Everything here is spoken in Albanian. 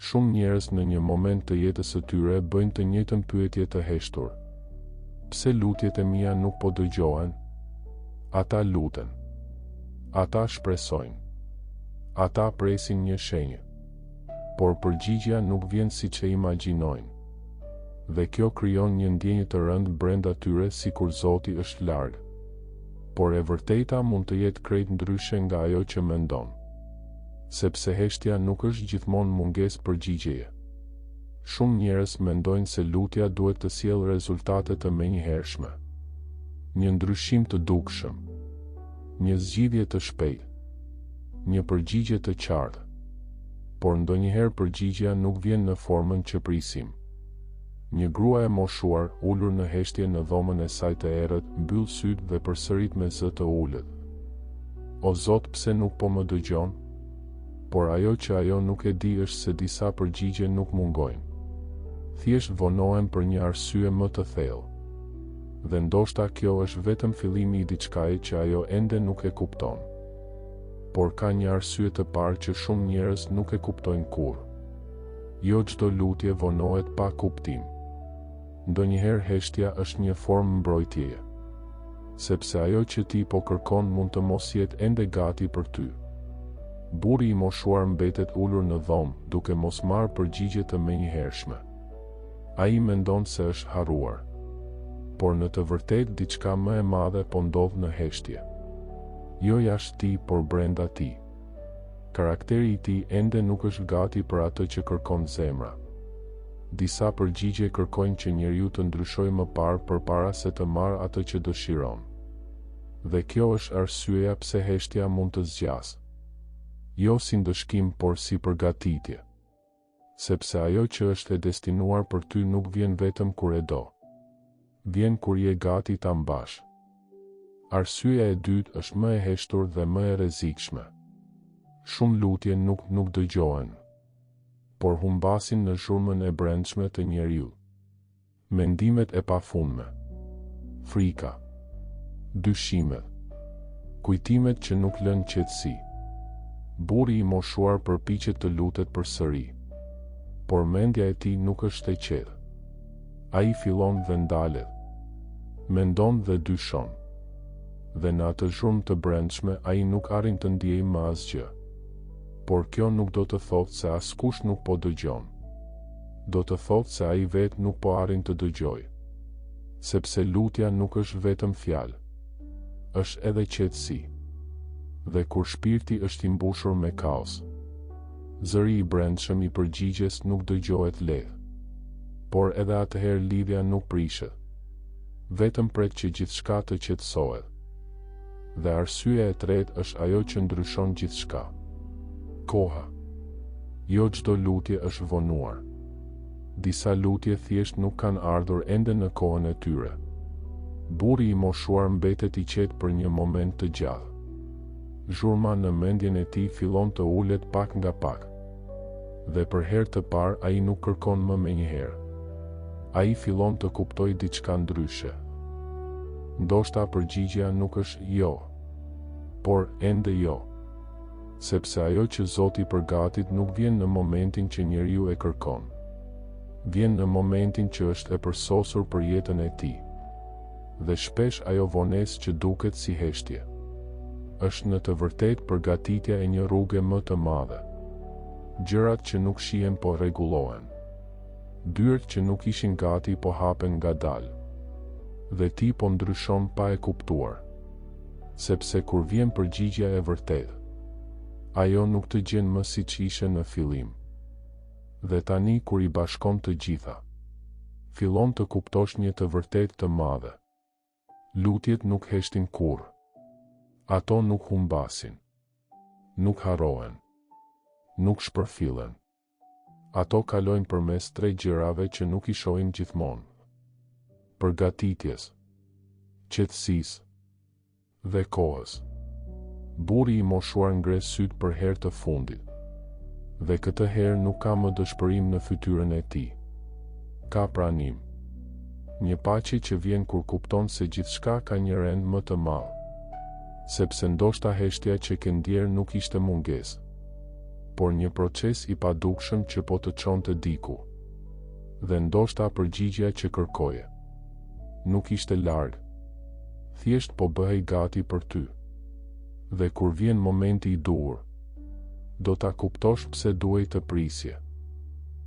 Shumë njerëz në një moment të jetës së tyre bëjnë të njëjtën pyetje të heshtur. Pse lutjet e mia nuk po dëgjohen? Ata luten. Ata shpresojnë. Ata presin një shenjë. Por përgjigjja nuk vjen siç e imagjinojnë. Dhe kjo krijon një ndjenjë të rëndë brenda tyre sikur Zoti është larg. Por e vërteta mund të jetë krejt ndryshe nga ajo që mendon. Sepse heshtja nuk është gjithmonë mungesë përgjigjeje. Shumë njerëz mendojnë se lutja duhet të sjellë rezultate të menjëhershme. Një ndryshim të dukshëm. Një zgjidhje të shpejtë. Një përgjigje të qartë. Por ndonjëherë përgjigjja nuk vjen në formën që prisim. Një grua e moshuar, ulur në heshtje në dhomën e saj të errët, mbyll sytë dhe përsërit me zë të ulët. O Zot, pse nuk po më dëgjon? Por ajo që ajo nuk e di është se disa përgjigje nuk mungojnë. Thjesht vonohen për një arsye më të thellë. Dhe ndoshta kjo është vetëm fillimi i diçkaje që ajo ende nuk e kupton. Por ka një arsye të parë që shumë njerëz nuk e kuptojnë kurrë. Jo çdo lutje vonohet pa kuptim. Ndonjëherë heshtja është një formë mbrojtjeje. Sepse ajo që ti po kërkon mund të mos jetë ende gati për ty. Burri i moshuar mbetet ulur në dhomë, duke mos marrë përgjigje të menjëhershme. Ai mendon se është harruar. Por në të vërtetë diçka më e madhe po ndodh në heshtje. Jo jashtë ti, por brenda ti. Karakteri i tij ende nuk është gati për atë që kërkon zemra. Disa përgjigje kërkojnë që njeriu të ndryshojë më parë përpara se të marrë atë që dëshiron. Dhe kjo është arsyeja pse heshtja mund të zgjasë. Jo si ndëshkim, por si përgatitje. Sepse ajo që është e destinuar për ty nuk vjen vetëm kur e do. Vjen kur je gati ta mbash. Arsyeja e dytë është më e heshtur dhe më e rrezikshme. Shumë lutje nuk dëgjohen, por humbasin në zhurmën e brendshme të njeriu. Mendimet e pafundme, frika, dyshimet, kujtimet që nuk lënë qetësi. Burri i moshuar përpiqet të lutet përsëri, por mendja e tij nuk është e qetë. Ai fillon dhe ndalet, mendon dhe dyshon. Dhe në atë zhurmë të brendshme ai nuk arrin të ndiejë më asgjë. Por kjo nuk do të thotë se askush nuk po dëgjon. Do të thotë se ai vetë nuk po arrin të dëgjojë. Sepse lutja nuk është vetëm fjalë. Është edhe qetësi. Dhe kur shpirti është i mbushur me kaos, zëri i brendshëm i përgjigjes nuk dëgjohet lehtë. Por edhe atëherë lidhja nuk prishet. Vetëm pret që gjithçka të qetësohet. Dhe arsyeja e tretë është ajo që ndryshon gjithçka. Koha. Jo çdo lutje është vonuar. Disa lutje thjesht nuk kanë ardhur ende në kohën e tyre. Burri i moshuar mbetet i qetë për një moment të gjatë. Zhurma në mendjen e tij fillon të ulet pak nga pak. Dhe për herë të parë ai nuk kërkon më menjëherë. Ai fillon të kuptojë diçka ndryshe. Ndoshta përgjigjja nuk është jo, por ende jo. Sepse ajo që Zoti përgatit nuk vjen në momentin që njeriu e kërkon. Vjen në momentin që është e përsosur për jetën e tij. Dhe shpesh ajo vonesë që duket si heshtje është në të vërtetë përgatitja e një rruge më të madhe. Gjërat që nuk shihen po rregullohen. Dyert që nuk ishin gati po hapen ngadalë. Dhe ti po ndryshon pa e kuptuar. Sepse kur vjen përgjigjja e vërtetë, ajo nuk të gjen më siç ishte në fillim. Dhe tani kur i bashkon të gjitha, fillon të kuptosh një të vërtetë të madhe. Lutjet nuk heshtin kurrë. Ato nuk humbasin. Nuk harrohen. Nuk shpërfillen. Ato kalojnë përmes tre gjërave që nuk i shohim gjithmonë. Përgatitjes, qetësisë dhe kohës. Burri i moshuar ngres sytë për herë të fundit. Dhe këtë herë nuk ka më dëshpërim në fytyrën e tij. Ka pranim. Një paqe që vjen kur kupton se gjithçka ka një rend më të madh. Sepse ndoshta heshtja që ke ndjer nuk ishte mungesë. por një proces i padukshëm që po të çonte diku. Dhe ndoshta përgjigjja që kërkoje nuk ishte larg, thjesht po bëhej gati për ty. Dhe kur vjen momenti i duhur, do ta kuptosh pse duhej të prisje.